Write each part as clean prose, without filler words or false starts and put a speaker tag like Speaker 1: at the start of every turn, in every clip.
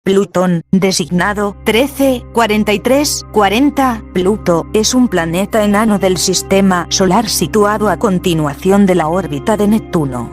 Speaker 1: Plutón, designado 134340, Pluto, es un planeta enano del sistema solar situado a continuación de la órbita de Neptuno.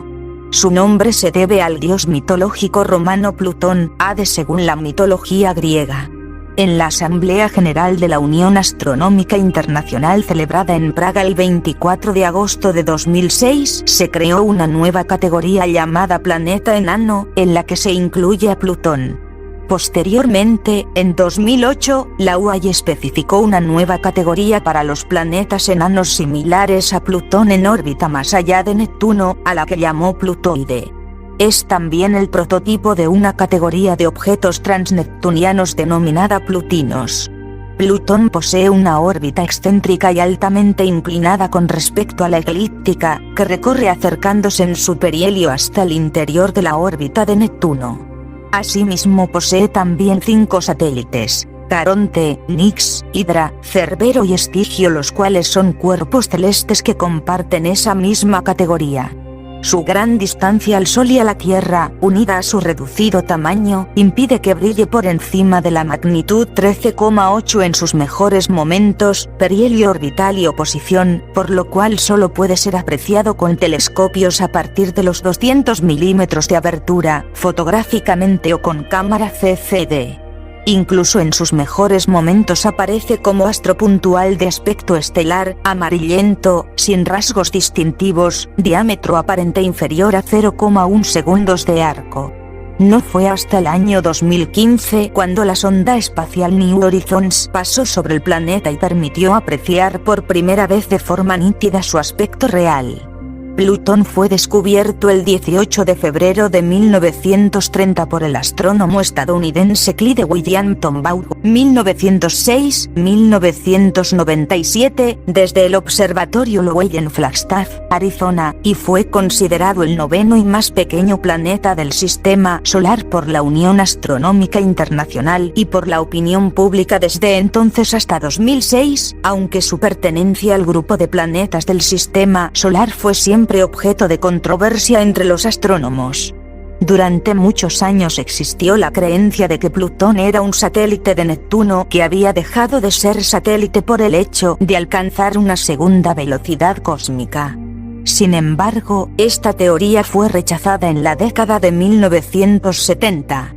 Speaker 1: Su nombre se debe al dios mitológico romano Plutón, Hades según la mitología griega. En la Asamblea General de la Unión Astronómica Internacional celebrada en Praga el 24 de agosto de 2006, se creó una nueva categoría llamada Planeta Enano, en la que se incluye a Plutón. Posteriormente, en 2008, la UAI especificó una nueva categoría para los planetas enanos similares a Plutón en órbita más allá de Neptuno, a la que llamó Plutoide. Es también el prototipo de una categoría de objetos transneptunianos denominada plutinos. Plutón posee una órbita excéntrica y altamente inclinada con respecto a la eclíptica, que recorre acercándose en su perihelio hasta el interior de la órbita de Neptuno. Asimismo posee también 5 satélites: Caronte, Nix, Hidra, Cerbero y Estigio, los cuales son cuerpos celestes que comparten esa misma categoría. Su gran distancia al Sol y a la Tierra, unida a su reducido tamaño, impide que brille por encima de la magnitud 13,8 en sus mejores momentos, perihelio orbital y oposición, por lo cual solo puede ser apreciado con telescopios a partir de los 200 milímetros de abertura, fotográficamente o con cámara CCD. Incluso en sus mejores momentos aparece como astro puntual de aspecto estelar, amarillento, sin rasgos distintivos, diámetro aparente inferior a 0,1 segundos de arco. No fue hasta el año 2015 cuando la sonda espacial New Horizons pasó sobre el planeta y permitió apreciar por primera vez de forma nítida su aspecto real. Plutón fue descubierto el 18 de febrero de 1930 por el astrónomo estadounidense Clyde William Tombaugh, 1906-1997, desde el observatorio Lowell en Flagstaff, Arizona, y fue considerado el 9º y más pequeño planeta del sistema solar por la Unión Astronómica Internacional y por la opinión pública desde entonces hasta 2006, aunque su pertenencia al grupo de planetas del sistema solar fue siempre objeto de controversia entre los astrónomos. Durante muchos años existió la creencia de que Plutón era un satélite de Neptuno que había dejado de ser satélite por el hecho de alcanzar una segunda velocidad cósmica. Sin embargo, esta teoría fue rechazada en la década de 1970.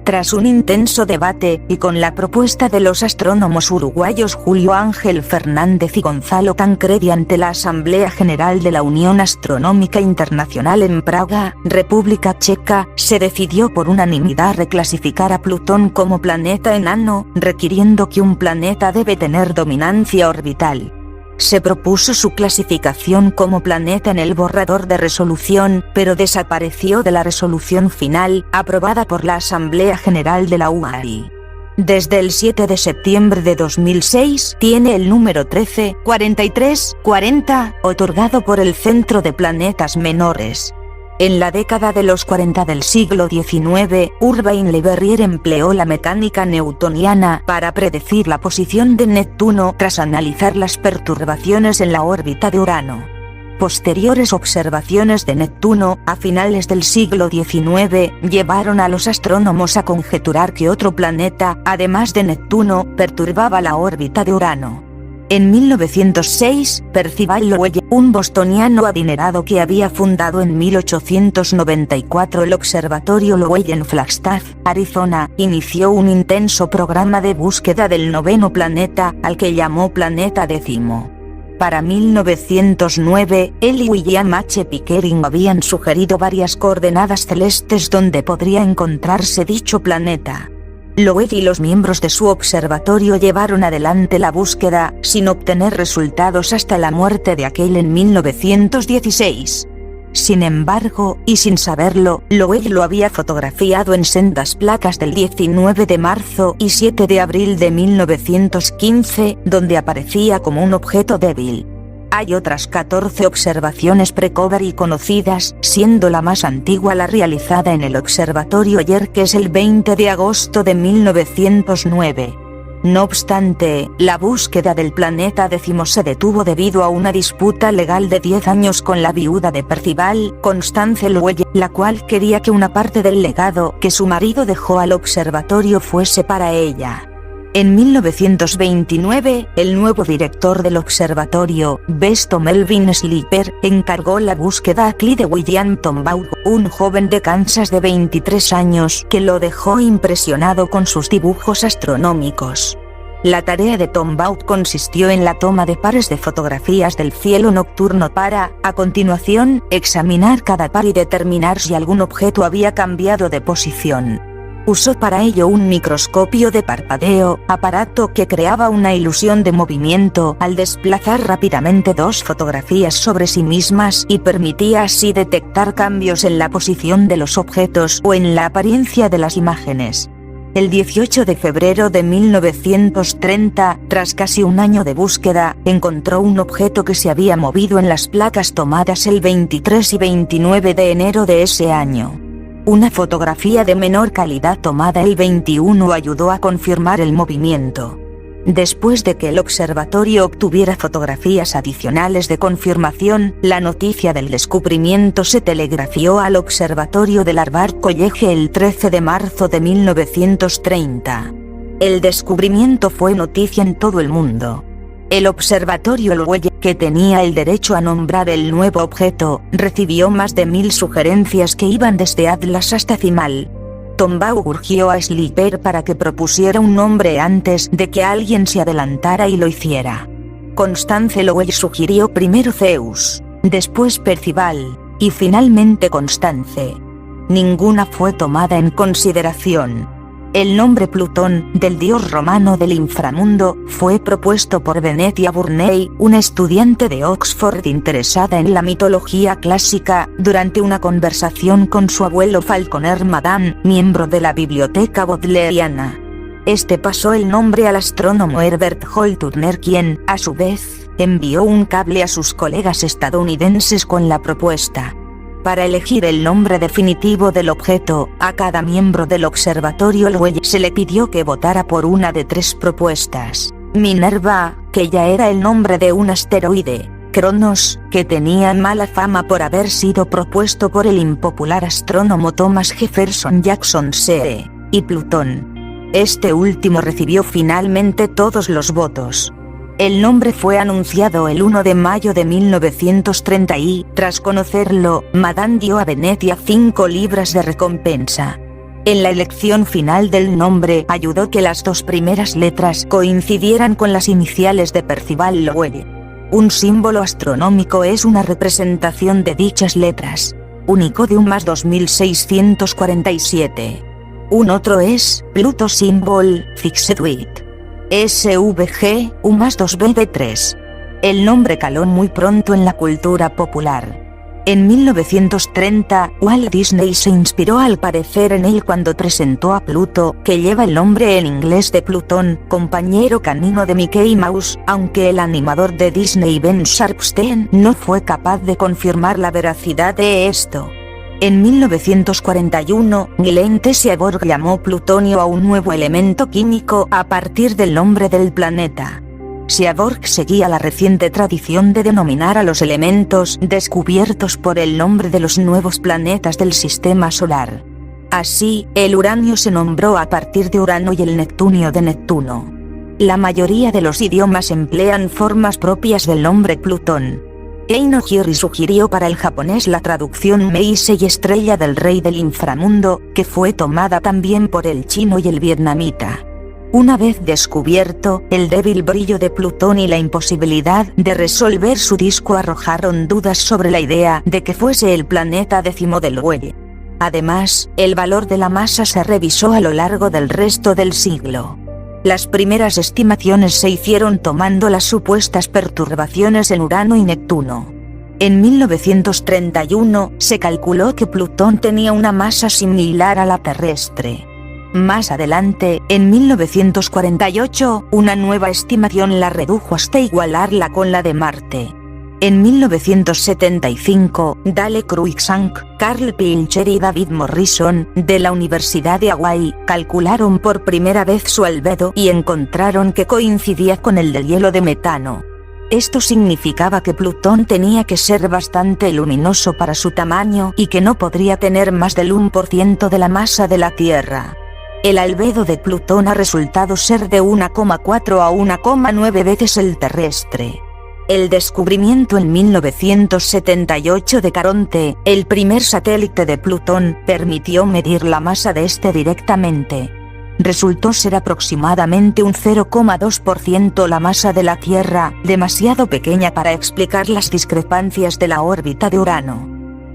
Speaker 1: Tras un intenso debate, y con la propuesta de los astrónomos uruguayos Julio Ángel Fernández y Gonzalo Tancredi ante la Asamblea General de la Unión Astronómica Internacional en Praga, República Checa, se decidió por unanimidad reclasificar a Plutón como planeta enano, requiriendo que un planeta debe tener dominancia orbital. Se propuso su clasificación como planeta en el borrador de resolución, pero desapareció de la resolución final, aprobada por la Asamblea General de la UAI. Desde el 7 de septiembre de 2006, tiene el número 134340, otorgado por el Centro de Planetas Menores. En la década de los 40 del siglo XIX, Urbain Le Verrier empleó la mecánica newtoniana para predecir la posición de Neptuno tras analizar las perturbaciones en la órbita de Urano. Posteriores observaciones de Neptuno, a finales del siglo XIX, llevaron a los astrónomos a conjeturar que otro planeta, además de Neptuno, perturbaba la órbita de Urano. En 1906, Percival Lowell, un bostoniano adinerado que había fundado en 1894 el Observatorio Lowell en Flagstaff, Arizona, inició un intenso programa de búsqueda del 9º planeta, al que llamó Planeta Décimo. Para 1909, él y William H. Pickering habían sugerido varias coordenadas celestes donde podría encontrarse dicho planeta. Lowell y los miembros de su observatorio llevaron adelante la búsqueda, sin obtener resultados hasta la muerte de aquel en 1916. Sin embargo, y sin saberlo, Lowell lo había fotografiado en sendas placas del 19 de marzo y 7 de abril de 1915, donde aparecía como un objeto débil. Hay otras 14 observaciones pre-Coverey conocidas, siendo la más antigua la realizada en el Observatorio Yerkes el 20 de agosto de 1909. No obstante, la búsqueda del planeta décimo se detuvo debido a una disputa legal de 10 años con la viuda de Percival, Constance Lowell, la cual quería que una parte del legado que su marido dejó al observatorio fuese para ella. En 1929, el nuevo director del observatorio, Besto Melvin Sleeper, encargó la búsqueda a Clyde William Tombaugh, un joven de Kansas de 23 años que lo dejó impresionado con sus dibujos astronómicos. La tarea de Tombaugh consistió en la toma de pares de fotografías del cielo nocturno para, a continuación, examinar cada par y determinar si algún objeto había cambiado de posición. Usó para ello un microscopio de parpadeo, aparato que creaba una ilusión de movimiento al desplazar rápidamente dos fotografías sobre sí mismas y permitía así detectar cambios en la posición de los objetos o en la apariencia de las imágenes. El 18 de febrero de 1930, tras casi un año de búsqueda, encontró un objeto que se había movido en las placas tomadas el 23 y 29 de enero de ese año. Una fotografía de menor calidad tomada el 21 ayudó a confirmar el movimiento. Después de que el observatorio obtuviera fotografías adicionales de confirmación, la noticia del descubrimiento se telegrafió al observatorio del Harvard College el 13 de marzo de 1930. El descubrimiento fue noticia en todo el mundo. El observatorio Lowell, que tenía el derecho a nombrar el nuevo objeto, recibió más de 1000 sugerencias que iban desde Atlas hasta Cimal. Tombaugh urgió a Sleeper para que propusiera un nombre antes de que alguien se adelantara y lo hiciera. Constance Lowell sugirió primero Zeus, después Percival, y finalmente Constance. Ninguna fue tomada en consideración. El nombre Plutón, del dios romano del inframundo, fue propuesto por Venetia Burney, una estudiante de Oxford interesada en la mitología clásica, durante una conversación con su abuelo Falconer Madan, miembro de la biblioteca bodleiana. Este pasó el nombre al astrónomo Herbert Hall Turner, quien, a su vez, envió un cable a sus colegas estadounidenses con la propuesta. Para elegir el nombre definitivo del objeto, a cada miembro del observatorio Lowell se le pidió que votara por una de 3 propuestas: Minerva, que ya era el nombre de un asteroide; Cronos, que tenía mala fama por haber sido propuesto por el impopular astrónomo Thomas Jefferson Jackson C.E., y Plutón. Este último recibió finalmente todos los votos. El nombre fue anunciado el 1 de mayo de 1930 y, tras conocerlo, Madan dio a Venetia 5 libras de recompensa. En la elección final del nombre ayudó que las 2 primeras letras coincidieran con las iniciales de Percival Lowell. Un símbolo astronómico es una representación de dichas letras, único de un más 2647. Un otro es Pluto Symbol Fixed With SVG, U más 2BD3. El nombre caló muy pronto en la cultura popular. En 1930, Walt Disney se inspiró al parecer en él cuando presentó a Pluto, que lleva el nombre en inglés de Plutón, compañero canino de Mickey Mouse, aunque el animador de Disney Ben Sharpsteen no fue capaz de confirmar la veracidad de esto. En 1941, Glenn T. Seaborg llamó plutonio a un nuevo elemento químico a partir del nombre del planeta. Seaborg seguía la reciente tradición de denominar a los elementos descubiertos por el nombre de los nuevos planetas del sistema solar. Así, el uranio se nombró a partir de Urano y el neptunio de Neptuno. La mayoría de los idiomas emplean formas propias del nombre Plutón. Eino Hiri sugirió para el japonés la traducción Meisei, estrella del rey del inframundo, que fue tomada también por el chino y el vietnamita. Una vez descubierto, el débil brillo de Plutón y la imposibilidad de resolver su disco arrojaron dudas sobre la idea de que fuese el planeta décimo del Lowell. Además, el valor de la masa se revisó a lo largo del resto del siglo. Las primeras estimaciones se hicieron tomando las supuestas perturbaciones en Urano y Neptuno. En 1931, se calculó que Plutón tenía una masa similar a la terrestre. Más adelante, en 1948, una nueva estimación la redujo hasta igualarla con la de Marte. En 1975, Dale Cruikshank, Carl Pilcher y David Morrison, de la Universidad de Hawái, calcularon por primera vez su albedo y encontraron que coincidía con el del hielo de metano. Esto significaba que Plutón tenía que ser bastante luminoso para su tamaño y que no podría tener más del 1% de la masa de la Tierra. El albedo de Plutón ha resultado ser de 1,4 a 1,9 veces el terrestre. El descubrimiento en 1978 de Caronte, el primer satélite de Plutón, permitió medir la masa de este directamente. Resultó ser aproximadamente un 0,2% la masa de la Tierra, demasiado pequeña para explicar las discrepancias de la órbita de Urano.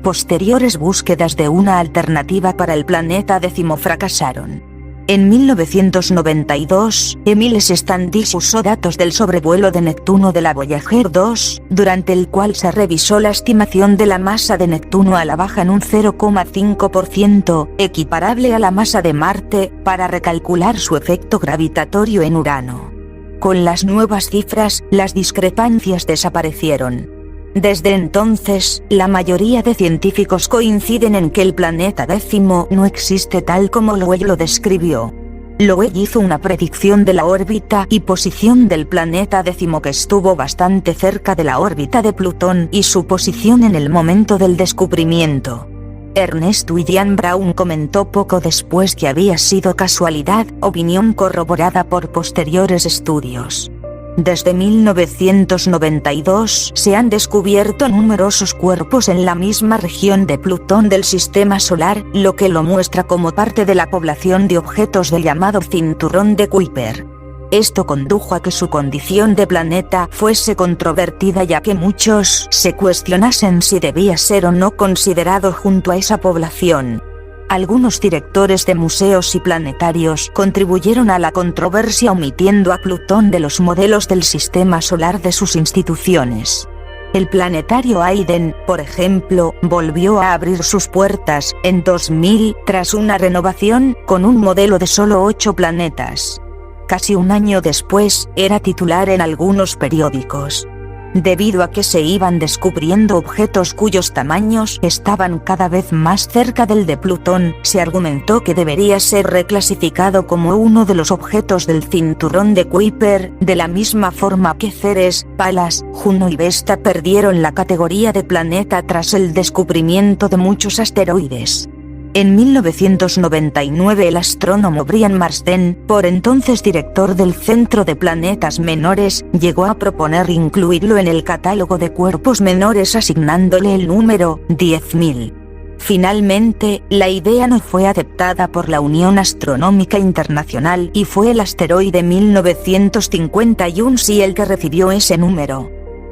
Speaker 1: Posteriores búsquedas de una alternativa para el planeta décimo fracasaron. En 1992, Emil Standish usó datos del sobrevuelo de Neptuno de la Voyager 2, durante el cual se revisó la estimación de la masa de Neptuno a la baja en un 0,5%, equiparable a la masa de Marte, para recalcular su efecto gravitatorio en Urano. Con las nuevas cifras, las discrepancias desaparecieron. Desde entonces, la mayoría de científicos coinciden en que el planeta décimo no existe tal como Lowell lo describió. Lowell hizo una predicción de la órbita y posición del planeta décimo que estuvo bastante cerca de la órbita de Plutón y su posición en el momento del descubrimiento. Ernest William Brown comentó poco después que había sido casualidad, opinión corroborada por posteriores estudios. Desde 1992 se han descubierto numerosos cuerpos en la misma región de Plutón del Sistema Solar, lo que lo muestra como parte de la población de objetos del llamado cinturón de Kuiper. Esto condujo a que su condición de planeta fuese controvertida, ya que muchos se cuestionasen si debía ser o no considerado junto a esa población. Algunos directores de museos y planetarios contribuyeron a la controversia omitiendo a Plutón de los modelos del sistema solar de sus instituciones. El planetario Hayden, por ejemplo, volvió a abrir sus puertas en 2000 tras una renovación con un modelo de solo 8 planetas. Casi un año después, era titular en algunos periódicos. Debido a que se iban descubriendo objetos cuyos tamaños estaban cada vez más cerca del de Plutón, se argumentó que debería ser reclasificado como uno de los objetos del cinturón de Kuiper, de la misma forma que Ceres, Palas, Juno y Vesta perdieron la categoría de planeta tras el descubrimiento de muchos asteroides. En 1999 el astrónomo Brian Marsden, por entonces director del Centro de Planetas Menores, llegó a proponer incluirlo en el catálogo de cuerpos menores asignándole el número 10.000. Finalmente, la idea no fue aceptada por la Unión Astronómica Internacional y fue el asteroide 1951 sí el que recibió ese número.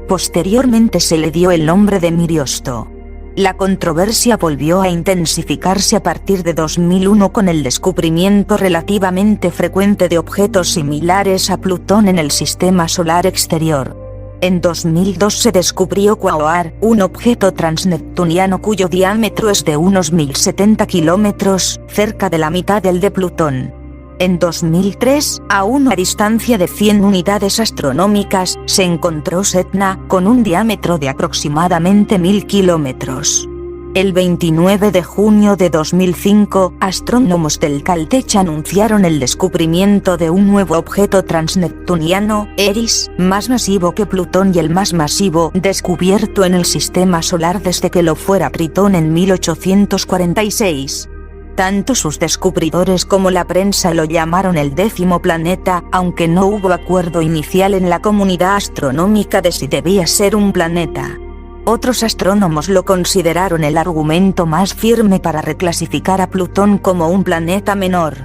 Speaker 1: Posteriormente se le dio el nombre de Miriosto. La controversia volvió a intensificarse a partir de 2001 con el descubrimiento relativamente frecuente de objetos similares a Plutón en el sistema solar exterior. En 2002 se descubrió Quaoar, un objeto transneptuniano cuyo diámetro es de unos 1070 kilómetros, cerca de la mitad del de Plutón. En 2003, a una distancia de 100 unidades astronómicas, se encontró Sedna, con un diámetro de aproximadamente 1000 kilómetros. El 29 de junio de 2005, astrónomos del Caltech anunciaron el descubrimiento de un nuevo objeto transneptuniano, Eris, más masivo que Plutón y el más masivo descubierto en el sistema solar desde que lo fuera Tritón en 1846. Tanto sus descubridores como la prensa lo llamaron el 10º planeta, aunque no hubo acuerdo inicial en la comunidad astronómica de si debía ser un planeta. Otros astrónomos lo consideraron el argumento más firme para reclasificar a Plutón como un planeta menor.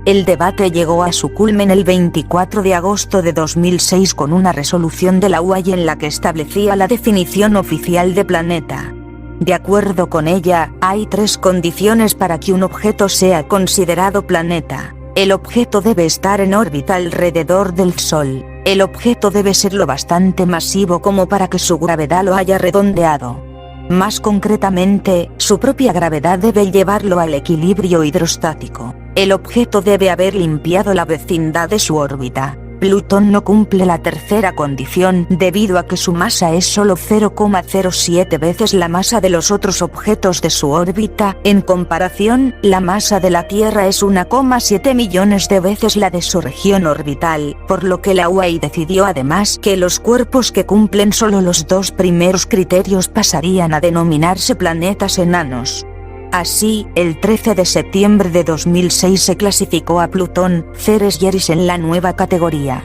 Speaker 1: El debate llegó a su culmen el 24 de agosto de 2006 con una resolución de la UAI en la que establecía la definición oficial de planeta. De acuerdo con ella, hay 3 condiciones para que un objeto sea considerado planeta. El objeto debe estar en órbita alrededor del Sol. El objeto debe ser lo bastante masivo como para que su gravedad lo haya redondeado. Más concretamente, su propia gravedad debe llevarlo al equilibrio hidrostático. El objeto debe haber limpiado la vecindad de su órbita. Plutón no cumple la tercera condición debido a que su masa es solo 0,07 veces la masa de los otros objetos de su órbita. En comparación, la masa de la Tierra es 1,7 millones de veces la de su región orbital, por lo que la UAI decidió además que los cuerpos que cumplen solo los dos primeros criterios pasarían a denominarse planetas enanos. Así, el 13 de septiembre de 2006 se clasificó a Plutón, Ceres y Eris en la nueva categoría.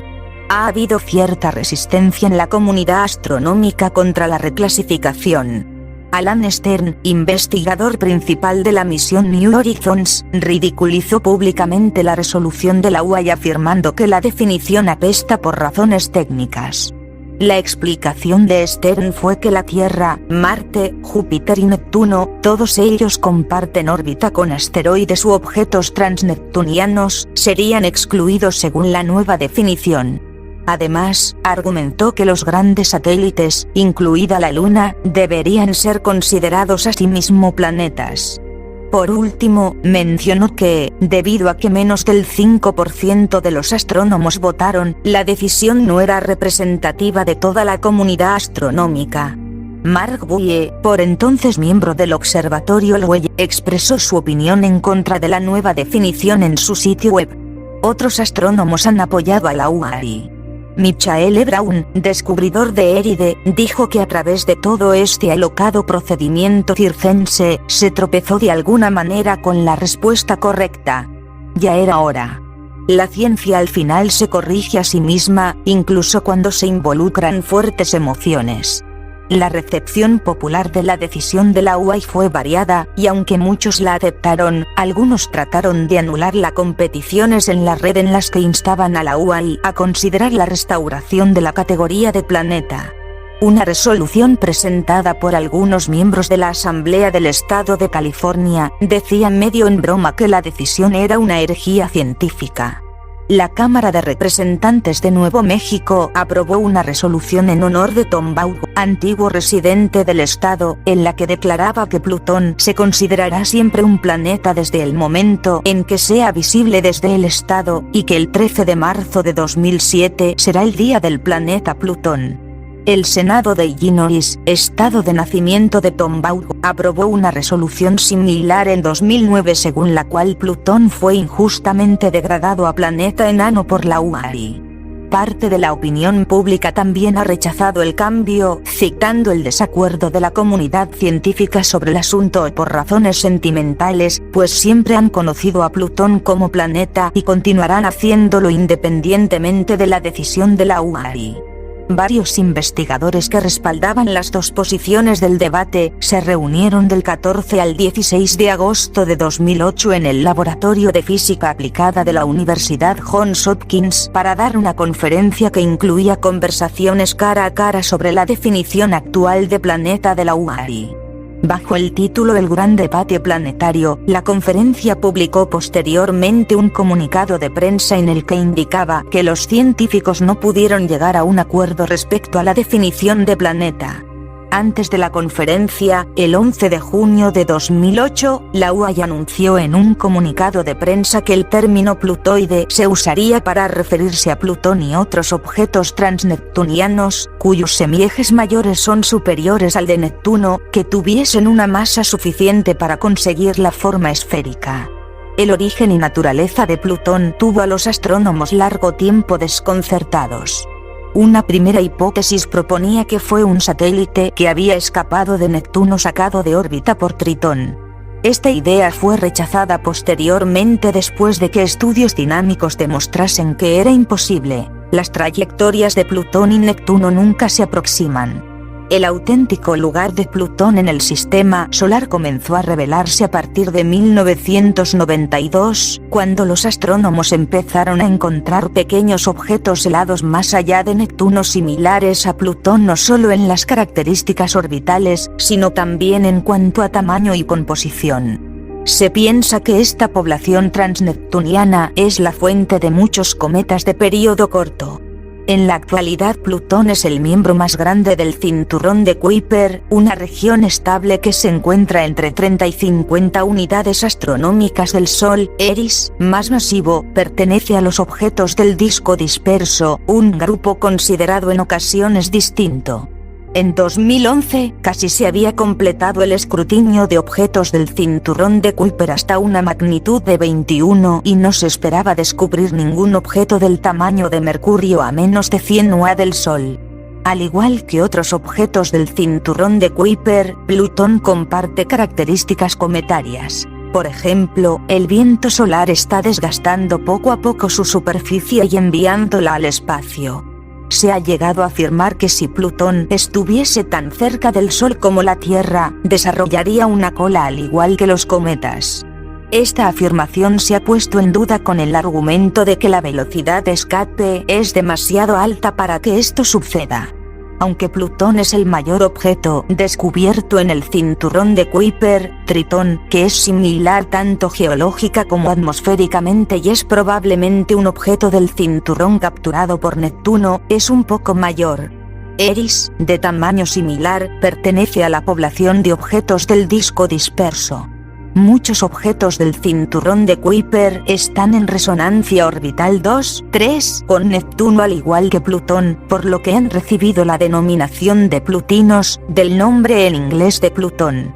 Speaker 1: Ha habido cierta resistencia en la comunidad astronómica contra la reclasificación. Alan Stern, investigador principal de la misión New Horizons, ridiculizó públicamente la resolución de la UAI afirmando que la definición apesta por razones técnicas. La explicación de Stern fue que la Tierra, Marte, Júpiter y Neptuno, todos ellos comparten órbita con asteroides u objetos transneptunianos, serían excluidos según la nueva definición. Además, argumentó que los grandes satélites, incluida la Luna, deberían ser considerados asimismo planetas. Por último, mencionó que, debido a que menos del 5% de los astrónomos votaron, la decisión no era representativa de toda la comunidad astronómica. Mark Bowie, por entonces miembro del Observatorio Lowell, expresó su opinión en contra de la nueva definición en su sitio web. Otros astrónomos han apoyado a la UAI. Michael E. Brown, descubridor de Eride, dijo que a través de todo este alocado procedimiento circense, se tropezó de alguna manera con la respuesta correcta. Ya era hora. La ciencia al final se corrige a sí misma, incluso cuando se involucran fuertes emociones. La recepción popular de la decisión de la UAI fue variada, y aunque muchos la aceptaron, algunos trataron de anular las competiciones en la red en las que instaban a la UAI a considerar la restauración de la categoría de planeta. Una resolución presentada por algunos miembros de la Asamblea del Estado de California decía medio en broma que la decisión era una herejía científica. La Cámara de Representantes de Nuevo México aprobó una resolución en honor de Tom Baugh, antiguo residente del estado, en la que declaraba que Plutón se considerará siempre un planeta desde el momento en que sea visible desde el estado, y que el 13 de marzo de 2007 será el día del planeta Plutón. El Senado de Illinois, estado de nacimiento de Tom Baugh, aprobó una resolución similar en 2009 según la cual Plutón fue injustamente degradado a planeta enano por la UAI. Parte de la opinión pública también ha rechazado el cambio, citando el desacuerdo de la comunidad científica sobre el asunto por razones sentimentales, pues siempre han conocido a Plutón como planeta y continuarán haciéndolo independientemente de la decisión de la UAI. Varios investigadores que respaldaban las dos posiciones del debate se reunieron del 14 al 16 de agosto de 2008 en el Laboratorio de Física Aplicada de la Universidad Johns Hopkins para dar una conferencia que incluía conversaciones cara a cara sobre la definición actual de planeta de la UAI. Bajo el título El Gran Debate Planetario, la conferencia publicó posteriormente un comunicado de prensa en el que indicaba que los científicos no pudieron llegar a un acuerdo respecto a la definición de planeta. Antes de la conferencia, el 11 de junio de 2008, la UAI anunció en un comunicado de prensa que el término plutoide se usaría para referirse a Plutón y otros objetos transneptunianos, cuyos semiejes mayores son superiores al de Neptuno, que tuviesen una masa suficiente para conseguir la forma esférica. El origen y naturaleza de Plutón tuvo a los astrónomos largo tiempo desconcertados. Una primera hipótesis proponía que fue un satélite que había escapado de Neptuno sacado de órbita por Tritón. Esta idea fue rechazada posteriormente después de que estudios dinámicos demostrasen que era imposible. Las trayectorias de Plutón y Neptuno nunca se aproximan. El auténtico lugar de Plutón en el sistema solar comenzó a revelarse a partir de 1992, cuando los astrónomos empezaron a encontrar pequeños objetos helados más allá de Neptuno similares a Plutón no solo en las características orbitales, sino también en cuanto a tamaño y composición. Se piensa que esta población transneptuniana es la fuente de muchos cometas de período corto. En la actualidad Plutón es el miembro más grande del cinturón de Kuiper, una región estable que se encuentra entre 30 y 50 unidades astronómicas del Sol. Eris, más masivo, pertenece a los objetos del disco disperso, un grupo considerado en ocasiones distinto. En 2011, casi se había completado el escrutinio de objetos del cinturón de Kuiper hasta una magnitud de 21 y no se esperaba descubrir ningún objeto del tamaño de Mercurio a menos de 100 UA del Sol. Al igual que otros objetos del cinturón de Kuiper, Plutón comparte características cometarias. Por ejemplo, el viento solar está desgastando poco a poco su superficie y enviándola al espacio. Se ha llegado a afirmar que si Plutón estuviese tan cerca del Sol como la Tierra, desarrollaría una cola al igual que los cometas. Esta afirmación se ha puesto en duda con el argumento de que la velocidad de escape es demasiado alta para que esto suceda. Aunque Plutón es el mayor objeto descubierto en el cinturón de Kuiper, Tritón, que es similar tanto geológica como atmosféricamente y es probablemente un objeto del cinturón capturado por Neptuno, es un poco mayor. Eris, de tamaño similar, pertenece a la población de objetos del disco disperso. Muchos objetos del cinturón de Kuiper están en resonancia orbital 2-3 con Neptuno al igual que Plutón, por lo que han recibido la denominación de plutinos, del nombre en inglés de Plutón.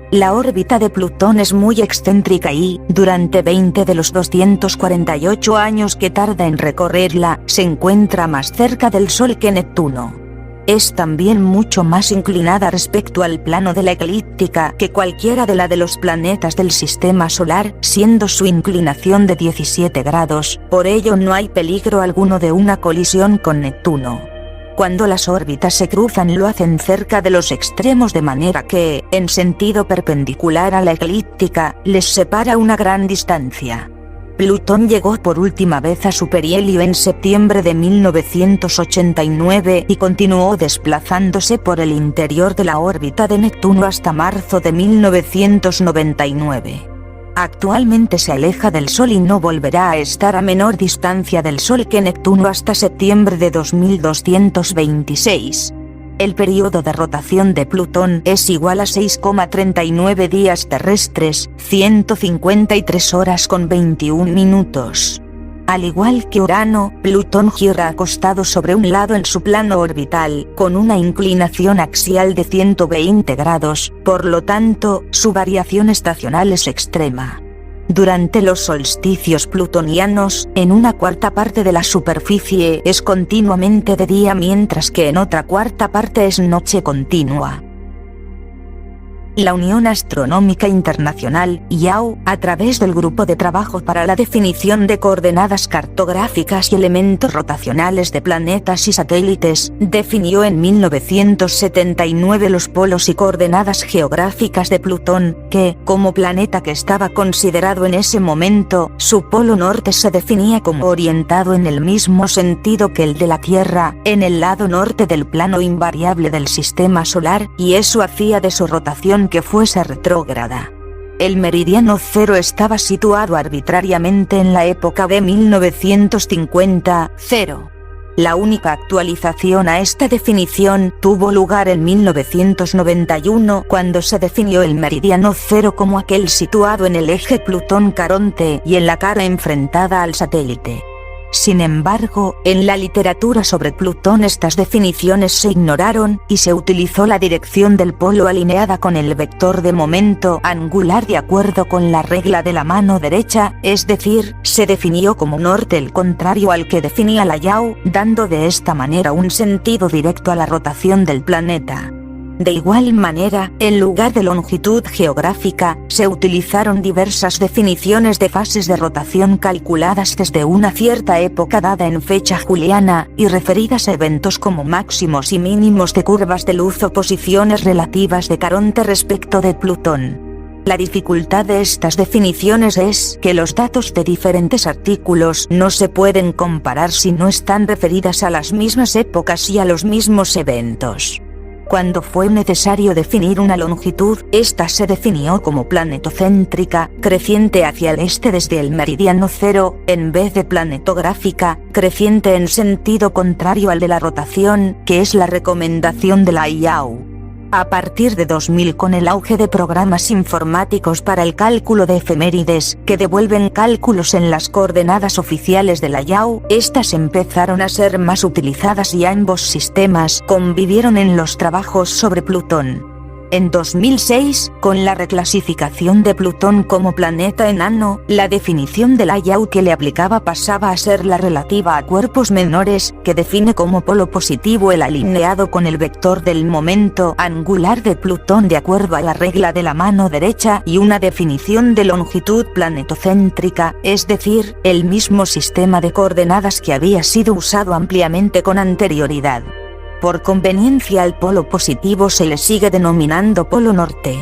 Speaker 1: La órbita de Plutón es muy excéntrica y, durante 20 de los 248 años que tarda en recorrerla, se encuentra más cerca del Sol que Neptuno. Es también mucho más inclinada respecto al plano de la eclíptica que cualquiera de los planetas del sistema solar, siendo su inclinación de 17 grados, por ello no hay peligro alguno de una colisión con Neptuno. Cuando las órbitas se cruzan lo hacen cerca de los extremos de manera que, en sentido perpendicular a la eclíptica, les separa una gran distancia. Plutón llegó por última vez a su perihelio en septiembre de 1989 y continuó desplazándose por el interior de la órbita de Neptuno hasta marzo de 1999. Actualmente se aleja del Sol y no volverá a estar a menor distancia del Sol que Neptuno hasta septiembre de 2226. El periodo de rotación de Plutón es igual a 6,39 días terrestres, 153 horas con 21 minutos. Al igual que Urano, Plutón gira acostado sobre un lado en su plano orbital, con una inclinación axial de 120 grados, por lo tanto, su variación estacional es extrema. Durante los solsticios plutonianos, en una cuarta parte de la superficie es continuamente de día mientras que en otra cuarta parte es noche continua. La Unión Astronómica Internacional, IAU, a través del Grupo de Trabajo para la Definición de Coordenadas Cartográficas y Elementos Rotacionales de Planetas y Satélites, definió en 1979 los polos y coordenadas geográficas de Plutón, que, como planeta que estaba considerado en ese momento, su polo norte se definía como orientado en el mismo sentido que el de la Tierra, en el lado norte del plano invariable del Sistema Solar, y eso hacía de su rotación que fuese retrógrada. El meridiano cero estaba situado arbitrariamente en la época de 1950, cero. La única actualización a esta definición tuvo lugar en 1991 cuando se definió el meridiano cero como aquel situado en el eje Plutón-Caronte y en la cara enfrentada al satélite. Sin embargo, en la literatura sobre Plutón estas definiciones se ignoraron, y se utilizó la dirección del polo alineada con el vector de momento angular de acuerdo con la regla de la mano derecha, es decir, se definió como norte el contrario al que definía la IAU, dando de esta manera un sentido directo a la rotación del planeta. De igual manera, en lugar de longitud geográfica, se utilizaron diversas definiciones de fases de rotación calculadas desde una cierta época dada en fecha juliana, y referidas a eventos como máximos y mínimos de curvas de luz o posiciones relativas de Caronte respecto de Plutón. La dificultad de estas definiciones es que los datos de diferentes artículos no se pueden comparar si no están referidas a las mismas épocas y a los mismos eventos. Cuando fue necesario definir una longitud, esta se definió como planetocéntrica, creciente hacia el este desde el meridiano cero, en vez de planetográfica, creciente en sentido contrario al de la rotación, que es la recomendación de la IAU. A partir de 2000, con el auge de programas informáticos para el cálculo de efemérides, que devuelven cálculos en las coordenadas oficiales de la IAU, estas empezaron a ser más utilizadas y ambos sistemas convivieron en los trabajos sobre Plutón. En 2006, con la reclasificación de Plutón como planeta enano, la definición de la IAU que le aplicaba pasaba a ser la relativa a cuerpos menores, que define como polo positivo el alineado con el vector del momento angular de Plutón de acuerdo a la regla de la mano derecha, y una definición de longitud planetocéntrica, es decir, el mismo sistema de coordenadas que había sido usado ampliamente con anterioridad. Por conveniencia al polo positivo se le sigue denominando polo norte.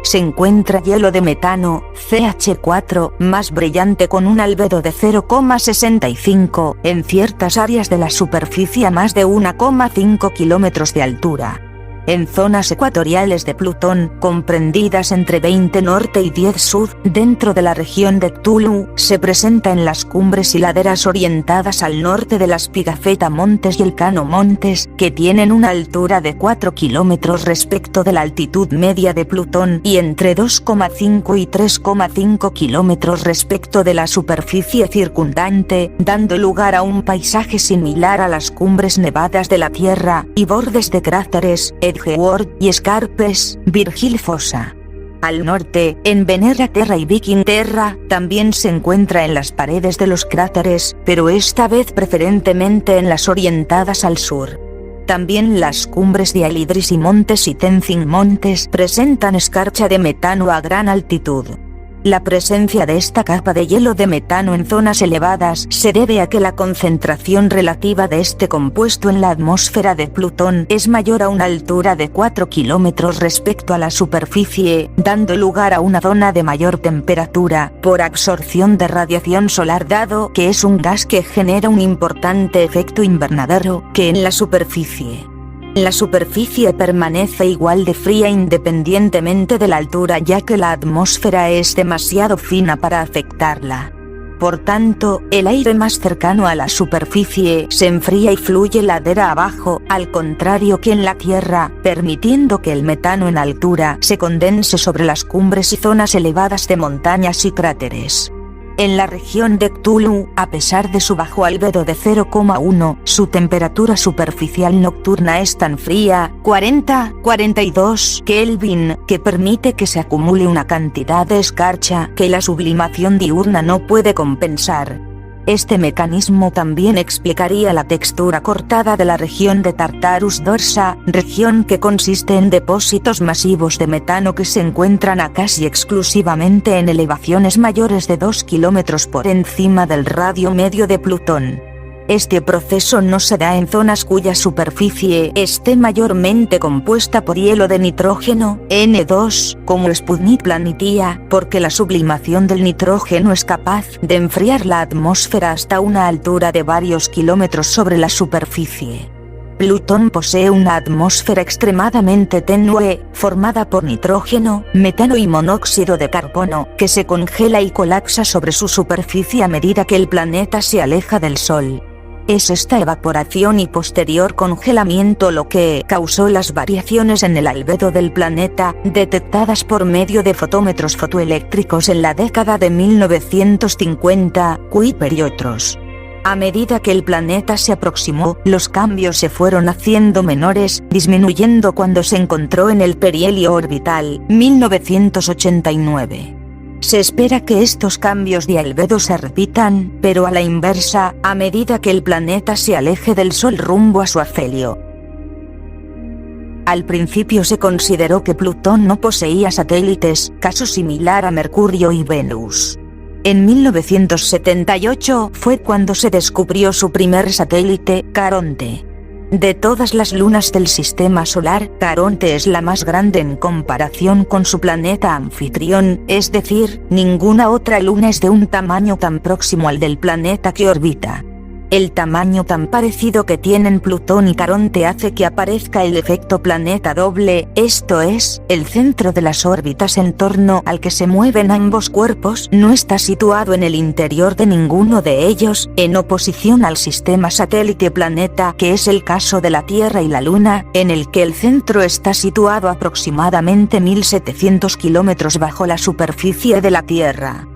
Speaker 1: Se encuentra hielo de metano, CH4, más brillante con un albedo de 0,65, en ciertas áreas de la superficie a más de 1,5 kilómetros de altura. En zonas ecuatoriales de Plutón, comprendidas entre 20 norte y 10 sur, dentro de la región de Cthulhu, se presenta en las cumbres y laderas orientadas al norte de las Pigafetta Montes y el Cano Montes, que tienen una altura de 4 kilómetros respecto de la altitud media de Plutón y entre 2,5 y 3,5 kilómetros respecto de la superficie circundante, dando lugar a un paisaje similar a las cumbres nevadas de la Tierra, y bordes de cráteres, Edgeworth y escarpes, Virgil Fossa. Al norte, en Venera Terra y Viking Terra, también se encuentra en las paredes de los cráteres, pero esta vez preferentemente en las orientadas al sur. También las cumbres de Alidris y Montes y Tenzing Montes presentan escarcha de metano a gran altitud. La presencia de esta capa de hielo de metano en zonas elevadas se debe a que la concentración relativa de este compuesto en la atmósfera de Plutón es mayor a una altura de 4 kilómetros respecto a la superficie, dando lugar a una zona de mayor temperatura, por absorción de radiación solar, dado que es un gas que genera un importante efecto invernadero, que en la superficie. La superficie permanece igual de fría independientemente de la altura, ya que la atmósfera es demasiado fina para afectarla. Por tanto, el aire más cercano a la superficie se enfría y fluye ladera abajo, al contrario que en la Tierra, permitiendo que el metano en altura se condense sobre las cumbres y zonas elevadas de montañas y cráteres. En la región de Cthulhu, a pesar de su bajo albedo de 0,1, su temperatura superficial nocturna es tan fría, 40-42 Kelvin, que permite que se acumule una cantidad de escarcha que la sublimación diurna no puede compensar. Este mecanismo también explicaría la textura cortada de la región de Tartarus Dorsa, región que consiste en depósitos masivos de metano que se encuentran a casi exclusivamente en elevaciones mayores de 2 kilómetros por encima del radio medio de Plutón. Este proceso no se da en zonas cuya superficie esté mayormente compuesta por hielo de nitrógeno, N2, como Sputnik Planitia, porque la sublimación del nitrógeno es capaz de enfriar la atmósfera hasta una altura de varios kilómetros sobre la superficie. Plutón posee una atmósfera extremadamente tenue, formada por nitrógeno, metano y monóxido de carbono, que se congela y colapsa sobre su superficie a medida que el planeta se aleja del Sol. Es esta evaporación y posterior congelamiento lo que causó las variaciones en el albedo del planeta, detectadas por medio de fotómetros fotoeléctricos en la década de 1950, Kuiper y otros. A medida que el planeta se aproximó, los cambios se fueron haciendo menores, disminuyendo cuando se encontró en el perihelio orbital, 1989. Se espera que estos cambios de albedo se repitan, pero a la inversa, a medida que el planeta se aleje del Sol rumbo a su afelio. Al principio se consideró que Plutón no poseía satélites, caso similar a Mercurio y Venus. En 1978 fue cuando se descubrió su primer satélite, Caronte. De todas las lunas del sistema solar, Caronte es la más grande en comparación con su planeta anfitrión, es decir, ninguna otra luna es de un tamaño tan próximo al del planeta que orbita. El tamaño tan parecido que tienen Plutón y Caronte hace que aparezca el efecto planeta doble, esto es, el centro de las órbitas en torno al que se mueven ambos cuerpos no está situado en el interior de ninguno de ellos, en oposición al sistema satélite-planeta que es el caso de la Tierra y la Luna, en el que el centro está situado aproximadamente 1700 kilómetros bajo la superficie de la Tierra.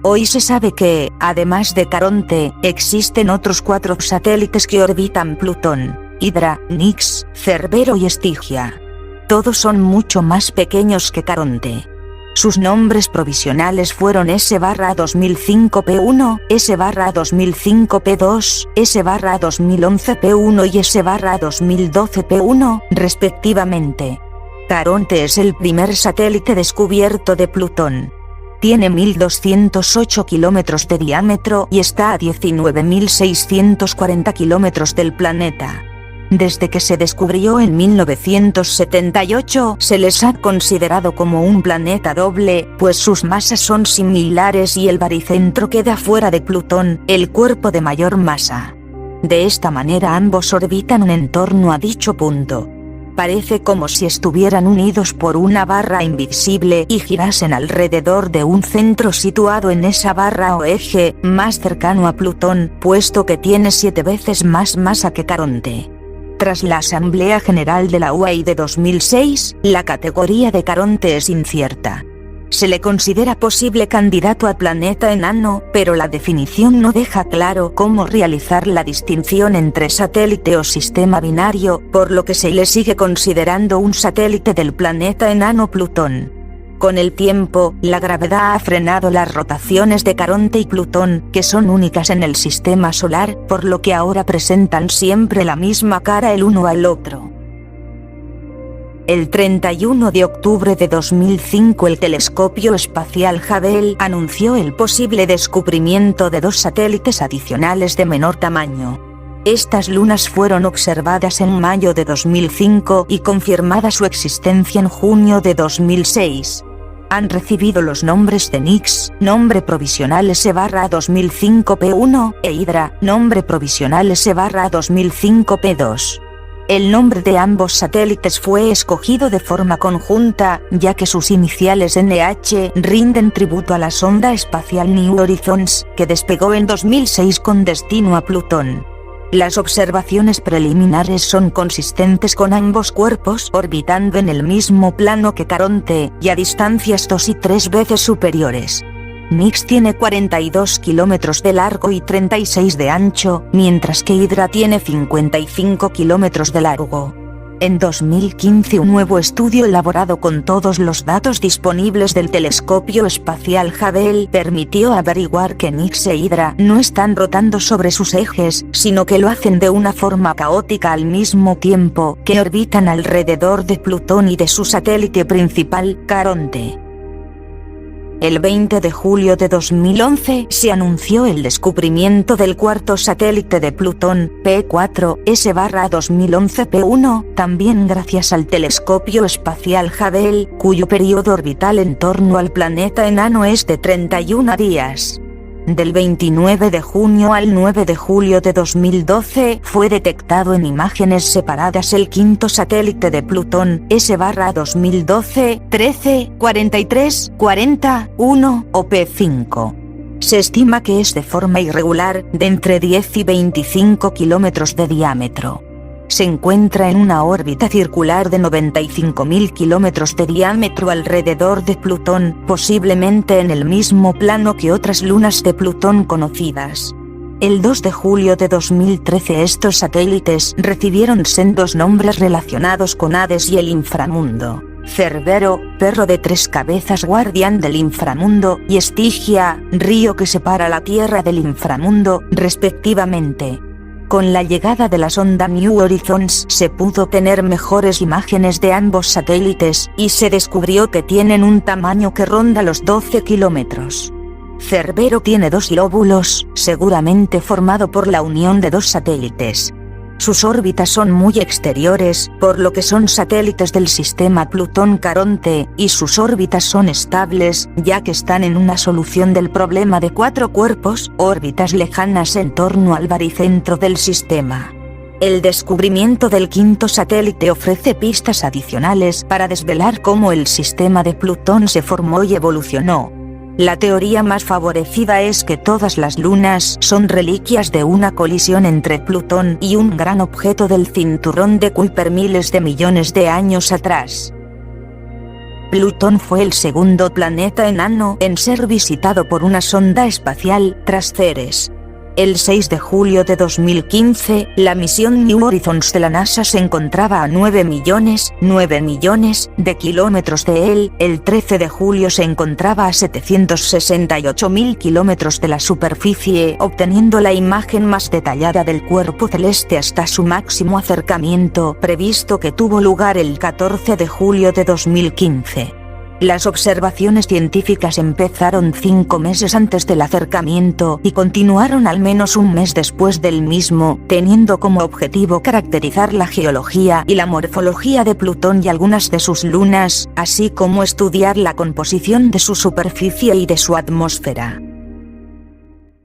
Speaker 1: Hoy se sabe que, además de Caronte, existen otros 4 satélites que orbitan Plutón: Hydra, Nix, Cerbero y Estigia. Todos son mucho más pequeños que Caronte. Sus nombres provisionales fueron S/2005P1, S/2005P2, S/2011P1 y S/2012P1, respectivamente. Caronte es el primer satélite descubierto de Plutón. Tiene 1208 kilómetros de diámetro y está a 19.640 kilómetros del planeta. Desde que se descubrió en 1978, se les ha considerado como un planeta doble, pues sus masas son similares y el baricentro queda fuera de Plutón, el cuerpo de mayor masa. De esta manera ambos orbitan en torno a dicho punto. Parece como si estuvieran unidos por una barra invisible y girasen alrededor de un centro situado en esa barra o eje, más cercano a Plutón, puesto que tiene 7 veces más masa que Caronte. Tras la Asamblea General de la UAI de 2006, la categoría de Caronte es incierta. Se le considera posible candidato a planeta enano, pero la definición no deja claro cómo realizar la distinción entre satélite o sistema binario, por lo que se le sigue considerando un satélite del planeta enano Plutón. Con el tiempo, la gravedad ha frenado las rotaciones de Caronte y Plutón, que son únicas en el sistema solar, por lo que ahora presentan siempre la misma cara el uno al otro. El 31 de octubre de 2005 el telescopio espacial Hubble anunció el posible descubrimiento de 2 satélites adicionales de menor tamaño. Estas lunas fueron observadas en mayo de 2005 y confirmada su existencia en junio de 2006. Han recibido los nombres de Nix, nombre provisional S/2005P1, e Hydra, nombre provisional S/2005P2. El nombre de ambos satélites fue escogido de forma conjunta, ya que sus iniciales NH rinden tributo a la sonda espacial New Horizons, que despegó en 2006 con destino a Plutón. Las observaciones preliminares son consistentes con ambos cuerpos orbitando en el mismo plano que Caronte, y a distancias 2 y 3 veces superiores. Nix tiene 42 kilómetros de largo y 36 de ancho, mientras que Hydra tiene 55 kilómetros de largo. En 2015 un nuevo estudio elaborado con todos los datos disponibles del telescopio espacial Hubble permitió averiguar que Nix e Hydra no están rotando sobre sus ejes, sino que lo hacen de una forma caótica al mismo tiempo que orbitan alrededor de Plutón y de su satélite principal, Caronte. El 20 de julio de 2011 se anunció el descubrimiento del cuarto satélite de Plutón, P4, S/2011P1, también gracias al telescopio espacial Hubble, cuyo periodo orbital en torno al planeta enano es de 31 días. Del 29 de junio al 9 de julio de 2012 fue detectado en imágenes separadas el quinto satélite de Plutón, S/2012-13-43-40-1 o P5. Se estima que es de forma irregular, de entre 10 y 25 kilómetros de diámetro. Se encuentra en una órbita circular de 95.000 kilómetros de diámetro alrededor de Plutón, posiblemente en el mismo plano que otras lunas de Plutón conocidas. El 2 de julio de 2013 estos satélites recibieron sendos nombres relacionados con Hades y el inframundo: Cerbero, perro de 3 cabezas guardián del inframundo, y Estigia, río que separa la Tierra del inframundo, respectivamente. Con la llegada de la sonda New Horizons se pudo tener mejores imágenes de ambos satélites, y se descubrió que tienen un tamaño que ronda los 12 kilómetros. Cerbero tiene 2 lóbulos, seguramente formado por la unión de 2 satélites. Sus órbitas son muy exteriores, por lo que son satélites del sistema Plutón-Caronte, y sus órbitas son estables, ya que están en una solución del problema de 4 cuerpos, órbitas lejanas en torno al baricentro del sistema. El descubrimiento del quinto satélite ofrece pistas adicionales para desvelar cómo el sistema de Plutón se formó y evolucionó. La teoría más favorecida es que todas las lunas son reliquias de una colisión entre Plutón y un gran objeto del cinturón de Kuiper miles de millones de años atrás. Plutón fue el segundo planeta enano en ser visitado por una sonda espacial, tras Ceres. El 6 de julio de 2015, la misión New Horizons de la NASA se encontraba a 9 millones de kilómetros de él, el 13 de julio se encontraba a 768.000 kilómetros de la superficie, obteniendo la imagen más detallada del cuerpo celeste hasta su máximo acercamiento, previsto que tuvo lugar el 14 de julio de 2015. Las observaciones científicas empezaron 5 meses antes del acercamiento y continuaron al menos un mes después del mismo, teniendo como objetivo caracterizar la geología y la morfología de Plutón y algunas de sus lunas, así como estudiar la composición de su superficie y de su atmósfera.